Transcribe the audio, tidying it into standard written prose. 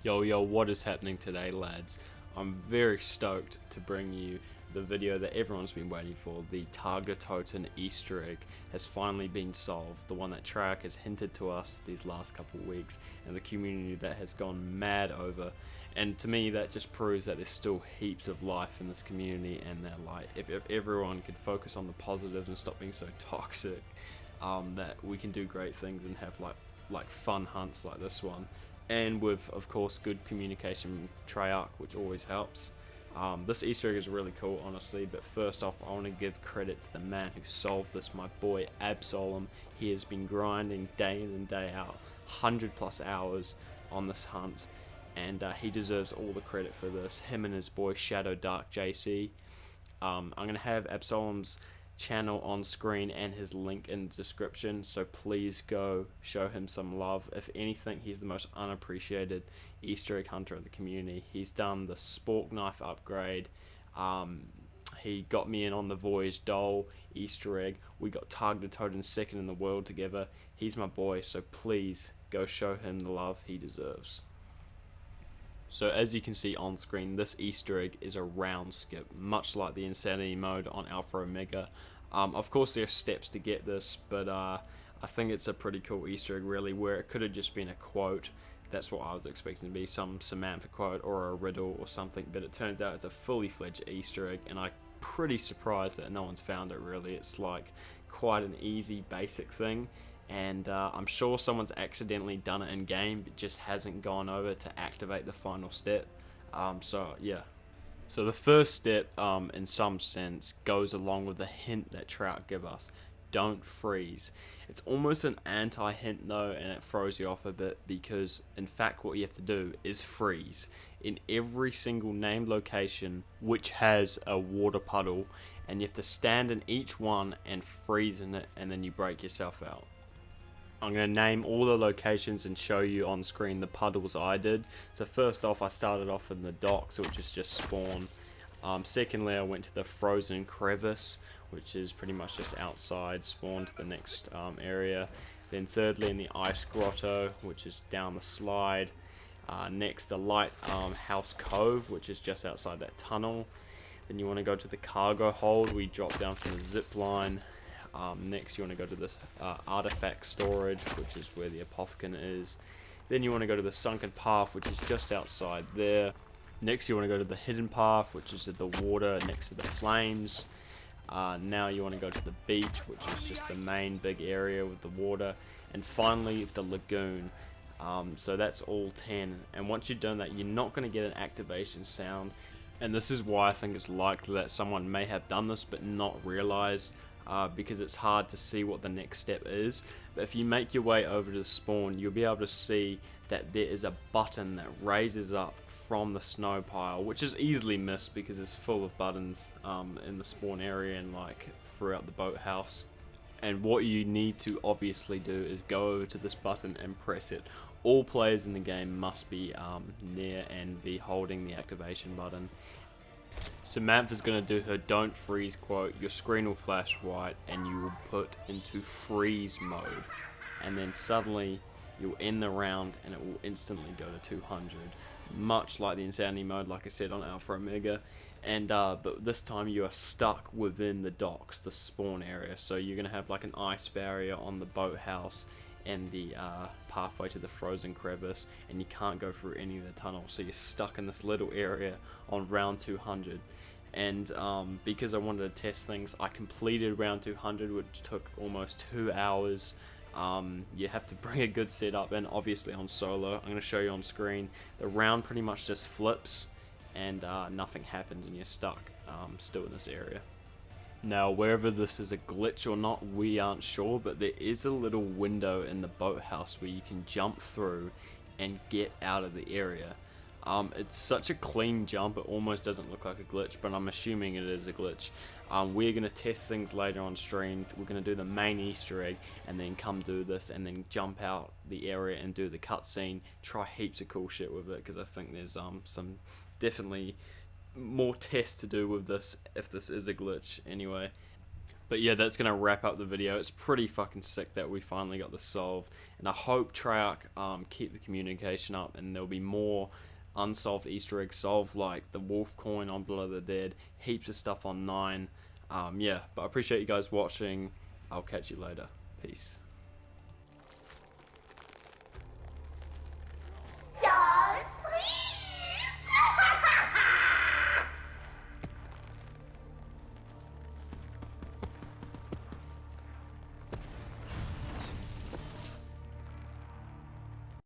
Yo, what is happening today, lads? I'm very stoked to bring you the video that everyone's been waiting for. The Toten Easter egg has finally been solved. The one that Treyarch has hinted to us these last couple of weeks, and the community that has gone mad over. And to me, that just proves that there's still heaps of life in this community, and that like if everyone could focus on the positives and stop being so toxic, that we can do great things and have like fun hunts like this one. And with, of course, good communication from Treyarch, which always helps. This Easter egg is really cool, honestly, but first off, I want to give credit to the man who solved this, my boy AbSOULem. He has been grinding day in and day out, 100+ hours on this hunt, and he deserves all the credit for this. Him and his boy Shadow Dark JC. I'm going to have AbSOULem's channel on screen and his link in the description, so please go show him some love. If anything, he's the most unappreciated Easter egg hunter in the community. He's done the spork knife upgrade, he got me in on the Voyage doll Easter egg, we got targeted Toten second in the world together. He's my boy, so please go show him the love he deserves. So as you can see on screen, this Easter egg is a round skip, much like the Insanity mode on Alpha Omega. Of course there are steps to get this, but I think it's a pretty cool Easter egg really, where it could have just been a quote. That's what I was expecting to be, some Samantha quote or a riddle or something, but it turns out it's a fully fledged Easter egg, and I'm pretty surprised that no one's found it really. It's like quite an easy basic thing, and I'm sure someone's accidentally done it in game but just hasn't gone over to activate the final step. So yeah, so the first step in some sense goes along with the hint that Treyarch give us: don't freeze. It's almost an anti-hint though, and it throws you off a bit, because in fact what you have to do is freeze in every single named location which has a water puddle, and you have to stand in each one and freeze in it, and then you break yourself out. I'm going to name all the locations and show you on screen the puddles I did. So first off, I started off in the docks, which is just spawn. Secondly, I went to the frozen crevice, which is pretty much just outside spawn to the next area. Then thirdly, in the ice grotto, which is down the slide. Next, the light house cove, which is just outside that tunnel. Then you want to go to the cargo hold, we drop down from the zip line. Next you want to go to this artifact storage, which is where the apothecary is. Then you want to go to the sunken path, which is just outside there. Next you want to go to the hidden path, which is at the water next to the flames. Now you want to go to the beach, which is just the main big area with the water. And finally the lagoon. So that's all 10, and once you've done that, you're not going to get an activation sound, and this is why I think it's likely that someone may have done this but not realized, because it's hard to see what the next step is. But if you make your way over to the spawn, you'll be able to see that there is a button that raises up from the snow pile, which is easily missed because it's full of buttons in the spawn area and like throughout the boathouse. And what you need to obviously do is go over to this button and press it. All players in the game must be near and be holding the activation button. Samantha's going to do her don't freeze quote, your screen will flash white and you will put into freeze mode, and then suddenly you'll end the round and it will instantly go to 200, much like the Insanity mode, like I said, on Alpha Omega. And but this time you are stuck within the docks, the spawn area, so you're going to have like an ice barrier on the boathouse and the pathway to the frozen crevice, and you can't go through any of the tunnels, so you're stuck in this little area on round 200. And because I wanted to test things, I completed round 200, which took almost 2 hours. You have to bring a good setup, and obviously on solo, I'm going to show you on screen, the round pretty much just flips and nothing happens and you're stuck still in this area. Now, whether this is a glitch or not, we aren't sure, but there is a little window in the boathouse where you can jump through and get out of the area. It's such a clean jump, it almost doesn't look like a glitch, but I'm assuming it is a glitch. We're going to test things later on stream. We're going to do the main Easter egg and then come do this and then jump out the area and do the cutscene. Try heaps of cool shit with it, because I think there's some definitely more tests to do with this if this is a glitch anyway. But yeah, that's going to wrap up the video. It's pretty fucking sick that we finally got this solved. And I hope Treyarch keep the communication up, and there'll be more unsolved Easter eggs solved, like the wolf coin on Blood of the Dead, heaps of stuff on 9. Yeah, but I appreciate you guys watching. I'll catch you later. Peace.